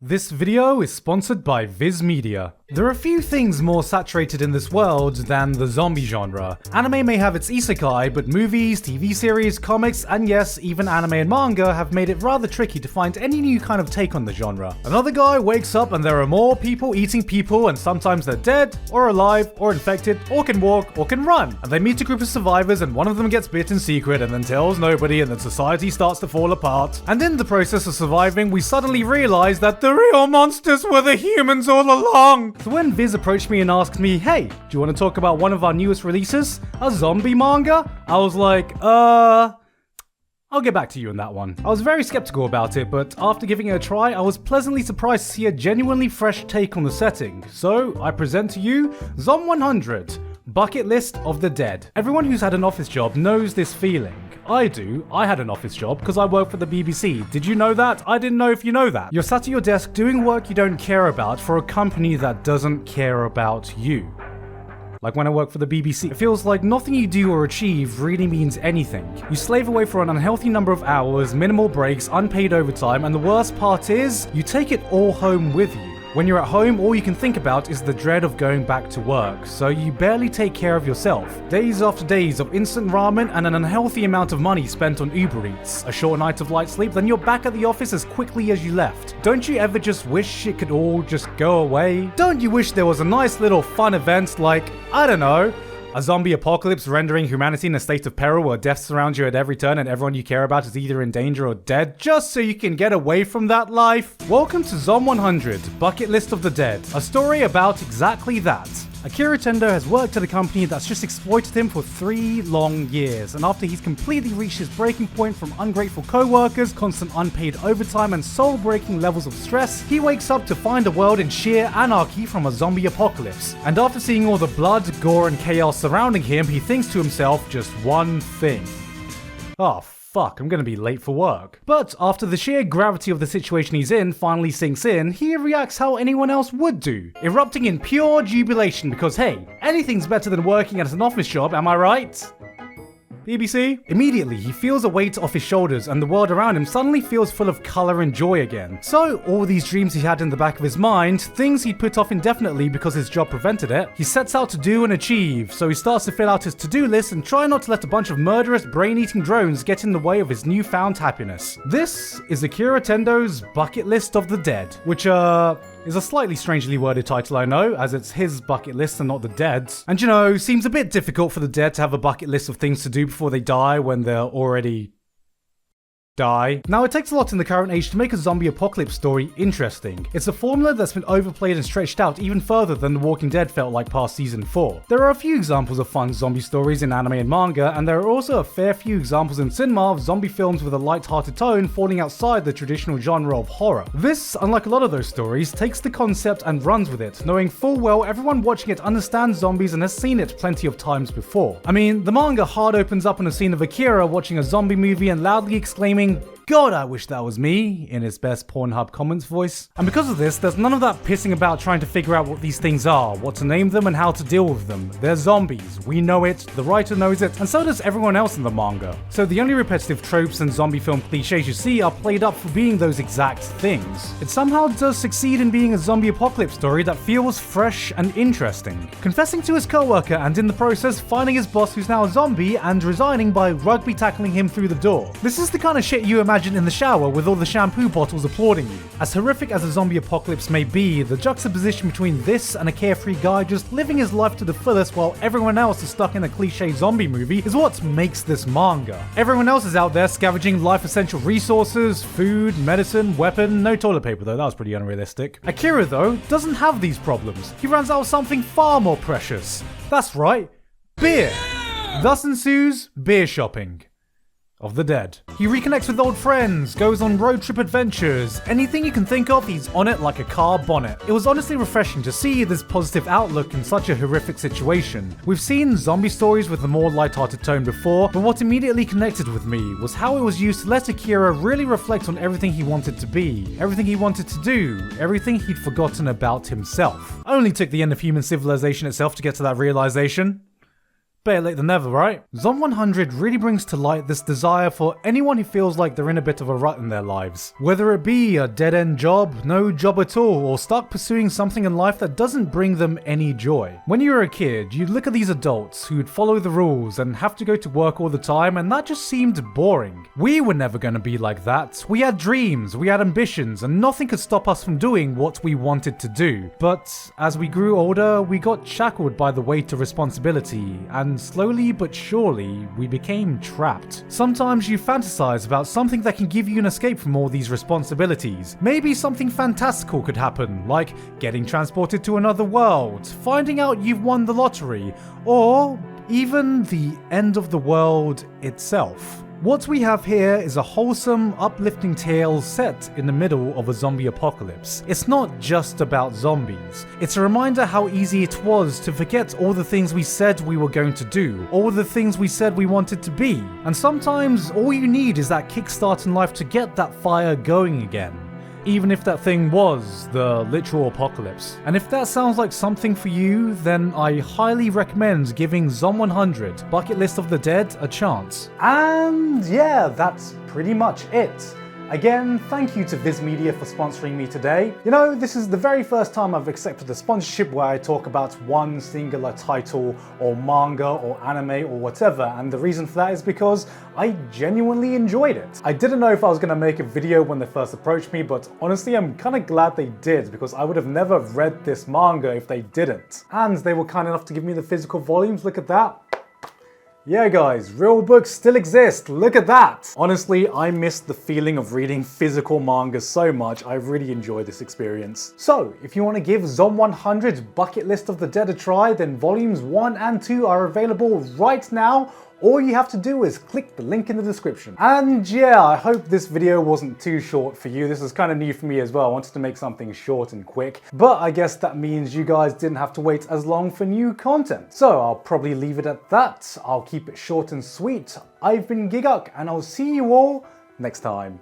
This video is sponsored by Viz Media. There are few things more saturated in this world than the zombie genre. Anime may have its isekai, but movies, TV series, comics, and yes, even anime and manga have made it rather tricky to find any new kind of take on the genre. Another guy wakes up and there are more people eating people, and sometimes they're dead, or alive, or infected, or can walk, or can run. And they meet a group of survivors and one of them gets bit in secret and then tells nobody, and then society starts to fall apart. And in the process of surviving, we suddenly realize that the real monsters were the humans all along. So when Viz approached me and asked me, hey, do you want to talk about one of our newest releases, a zombie manga? I was like, I'll get back to you on that one. I was very skeptical about it, but after giving it a try, I was pleasantly surprised to see a genuinely fresh take on the setting. So I present to you Zom 100, Bucket List of the Dead. Everyone who's had an office job knows this feeling. I do. I had an office job because I work for the BBC. Did you know that? I didn't know if you know that. You're sat at your desk doing work you don't care about for a company that doesn't care about you. Like when I work for the BBC, it feels like nothing you do or achieve really means anything. You slave away for an unhealthy number of hours, minimal breaks, unpaid overtime, and the worst part is, you take it all home with you. When you're at home, all you can think about is the dread of going back to work, so you barely take care of yourself. Days after days of instant ramen and an unhealthy amount of money spent on Uber Eats. A short night of light sleep, then you're back at the office as quickly as you left. Don't you ever just wish it could all just go away? Don't you wish there was a nice little fun event like, I don't know, a zombie apocalypse rendering humanity in a state of peril where death surrounds you at every turn and everyone you care about is either in danger or dead, just so you can get away from that life? Welcome to Zom 100, Bucket List of the Dead, a story about exactly that. Akira Tendo has worked at a company that's just exploited him for 3 long years, and after he's completely reached his breaking point from ungrateful co-workers, constant unpaid overtime, and soul-breaking levels of stress, he wakes up to find a world in sheer anarchy from a zombie apocalypse. And after seeing all the blood, gore, and chaos surrounding him, he thinks to himself just one thing. Oh, fuck, I'm gonna be late for work. But after the sheer gravity of the situation he's in finally sinks in, he reacts how anyone else would do, erupting in pure jubilation because hey, anything's better than working at an office job, am I right? BBC? Immediately, he feels a weight off his shoulders and the world around him suddenly feels full of colour and joy again. So, all these dreams he had in the back of his mind, things he'd put off indefinitely because his job prevented it, he sets out to do and achieve. So he starts to fill out his to-do list and try not to let a bunch of murderous, brain-eating drones get in the way of his newfound happiness. This is Akira Tendo's Bucket List of the Dead, which, is a slightly strangely worded title, I know, as it's his bucket list and not the dead's. And you know, seems a bit difficult for the dead to have a bucket list of things to do before they die when they're already die. Now, it takes a lot in the current age to make a zombie apocalypse story interesting. It's a formula that's been overplayed and stretched out even further than The Walking Dead felt like past season 4. There are a few examples of fun zombie stories in anime and manga, and there are also a fair few examples in cinema of zombie films with a light-hearted tone falling outside the traditional genre of horror. This, unlike a lot of those stories, takes the concept and runs with it, knowing full well everyone watching it understands zombies and has seen it plenty of times before. I mean, the manga hard opens up on a scene of Akira watching a zombie movie and loudly exclaiming, "God, I wish that was me," in his best Pornhub comments voice. And because of this, there's none of that pissing about trying to figure out what these things are, what to name them, and how to deal with them. They're zombies. We know it, the writer knows it, and so does everyone else in the manga. So the only repetitive tropes and zombie film cliches you see are played up for being those exact things. It somehow does succeed in being a zombie apocalypse story that feels fresh and interesting. Confessing to his co-worker and in the process finding his boss who's now a zombie and resigning by rugby tackling him through the door. This is the kind of shit you imagine in the shower with all the shampoo bottles applauding you. As horrific as a zombie apocalypse may be, the juxtaposition between this and a carefree guy just living his life to the fullest while everyone else is stuck in a cliche zombie movie is what makes this manga. Everyone else is out there scavenging life essential resources, food, medicine, weapon, no toilet paper though, that was pretty unrealistic. Akira though, doesn't have these problems. He runs out of something far more precious. That's right, beer. Thus ensues beer shopping of the dead. He reconnects with old friends, goes on road trip adventures, anything you can think of, he's on it like a car bonnet. It was honestly refreshing to see this positive outlook in such a horrific situation. We've seen zombie stories with a more light-hearted tone before, but what immediately connected with me was how it was used to let Akira really reflect on everything he wanted to be, everything he wanted to do, everything he'd forgotten about himself. Only took the end of human civilization itself to get to that realization. better late than never, right? Zom 100 really brings to light this desire for anyone who feels like they're in a bit of a rut in their lives. Whether it be a dead-end job, no job at all, or stuck pursuing something in life that doesn't bring them any joy. When you were a kid, you'd look at these adults who'd follow the rules and have to go to work all the time, and that just seemed boring. We were never going to be like that. We had dreams, we had ambitions, and nothing could stop us from doing what we wanted to do. But as we grew older, we got shackled by the weight of responsibility, and slowly but surely, we became trapped. Sometimes you fantasize about something that can give you an escape from all these responsibilities. Maybe something fantastical could happen, like getting transported to another world, finding out you've won the lottery, or even the end of the world itself. What we have here is a wholesome, uplifting tale set in the middle of a zombie apocalypse. It's not just about zombies. It's a reminder how easy it was to forget all the things we said we were going to do, all the things we said we wanted to be. And sometimes all you need is that kickstart in life to get that fire going again. Even if that thing was the literal apocalypse. And if that sounds like something for you, then I highly recommend giving Zom 100 Bucket List of the Dead a chance. And yeah, that's pretty much it. Again, thank you to Viz Media for sponsoring me today. You know, this is the very first time I've accepted a sponsorship where I talk about one singular title or manga or anime or whatever, and the reason for that is because I genuinely enjoyed it. I didn't know if I was going to make a video when they first approached me, but honestly I'm kind of glad they did, because I would have never read this manga if they didn't. And they were kind enough to give me the physical volumes, look at that. Yeah guys, real books still exist, look at that! Honestly, I missed the feeling of reading physical manga so much, I really enjoyed this experience. So, if you want to give Zom 100's Bucket List of the Dead a try, then volumes 1 and 2 are available right now. All you have to do is click the link in the description. And yeah, I hope this video wasn't too short for you. This is kind of new for me as well. I wanted to make something short and quick, but I guess that means you guys didn't have to wait as long for new content. So I'll probably leave it at that. I'll keep it short and sweet. I've been Gigguk, and I'll see you all next time.